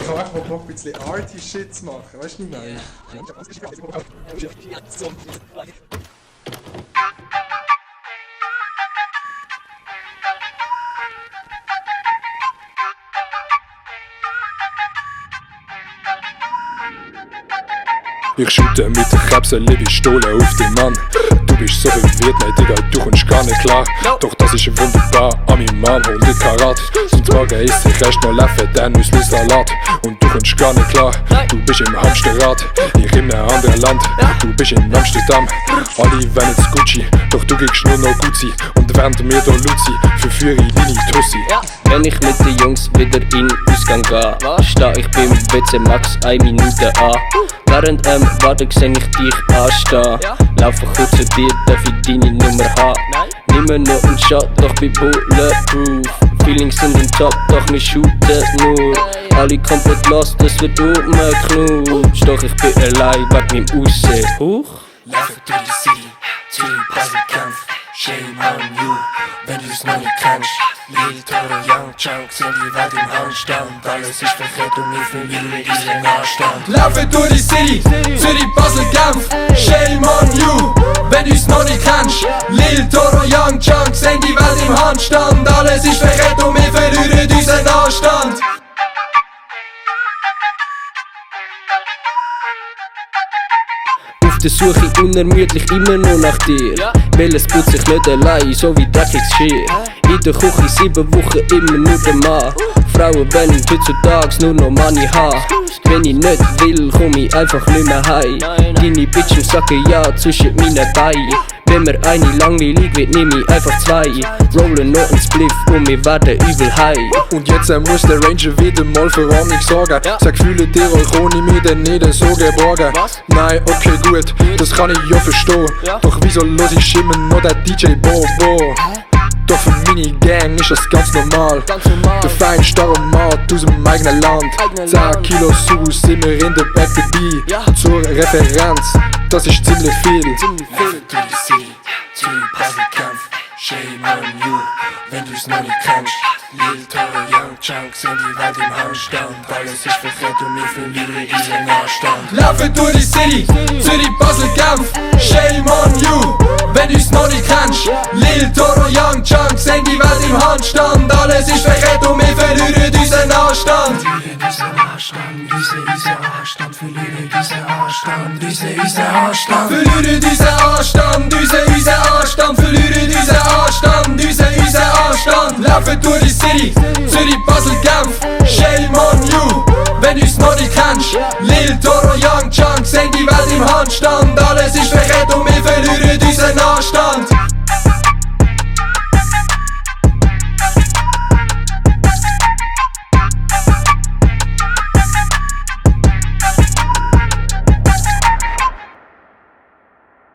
Ich habe echt mal Bock, ein bisschen arty Shit zu machen, weißt du, wie ich meine? Ich schütte mit der Kapsel Pistole auf den Mann. Du bist so verwirrt, nein Digga, du kommst gar nicht klar. Doch das ist wunderbar, an meinem Mann 100 Karat. Zum Morgen isst ich erst noch Leffe, dann Müsli-Salat. Und du kommst gar nicht klar, du bist im Hamsterrad. Ich in einem anderen Land, du bist in Amsterdam. Alle wollen jetzt Gucci, doch du kriegst nur noch Gucci. Und während mir da Luzi, verführe ich deine Tussi. Wenn ich mit den Jungs wieder in Ausgang gehe, steh ich beim WC Max 1 Minute an. Während Warten seh ich dich anstehen. Laufe kurz zu dir, darf ich deine Nummer haben? Nimm mir noch einen Shot, doch bin bulletproof. Feelings sind im Top, doch wir shooten nur. Alle komplett lost, das wird umgeknutscht. Doch ich bin allein wegen meinem Aussehen. Huch! Laufe durch die City, Zürich, Basel, Kampf. Shame on you, wenn du's noch nicht kennst. Lil Toro, Young Chunks, in die Welt im Handstand. Alles ist verkehrt und wir verlieren diesen Anstand. Laufe durch die City, Zürich, Basel, Genf. Shame on you, wenn du's noch nicht kennst. Lil Toro, Young Chunks, in die Welt im Handstand. Alles ist verkehrt und wir verlieren diesen Anstand. Auf der Suche unermüdlich immer noch nach dir. Weil es putzt sich nicht allein, so wie dreckiges Geschirr. In der Küche 7 Wochen immer nur der Mann. Frauen wollen heutzutage nur noch Money haben. Wenn ich nicht will, komm ich einfach nicht mehr heim. Deine Bitchen sagen ja zwischen meinen Beinen. Wenn mir eine langweilig wird, nehm ich einfach 2. Rollen noch ins Spliff und wir werden übel high. Und jetzt muss der Ranger wieder mal für Ordnung sorgen. Sag, fühlt ihr euch ohne mich denn nicht so geborgen? Nein, okay, gut, das kann ich ja verstehen. Doch wieso los ich immer noch der DJ Bobo? Doch für meine Gang ist das ganz normal. Der feinste Aromat aus dem eigenen Land. 10 Kilo Sauce sind wir in der Back dabei. Zur Referenz, das ist ziemlich viel. Laufe durch die City, Zürich, Basel, Kampf. Shame on you, wenn du's noch nicht kennst. Lil Toro, Young Chunks, in die Welt im Handstand. Alles ist verkehrt und wir verlieren diesen Anstand. Laufe durch die City, Zürich, Basel, Genf. Shame on you, wenn du's noch nicht kennst. Lil Toro, Young Chunks, in die Welt im Handstand. Alles ist verkehrt und wir verlieren diesen Anstand. Verlieren diesen Anstand, diese Anstand. Verlieren diesen Anstand, diese Anstand. Verlieren diesen Anstand, diese Anstand. Verlieren diesen Anstand, diese Anstand. Laufe durch die City, Zürich, Basel, Genf. Shame on you, wenn du's noch nicht kennst. Lil Toro, Young Chunks, in die Welt im Handstand. Alles ist verkehrt und wir verlieren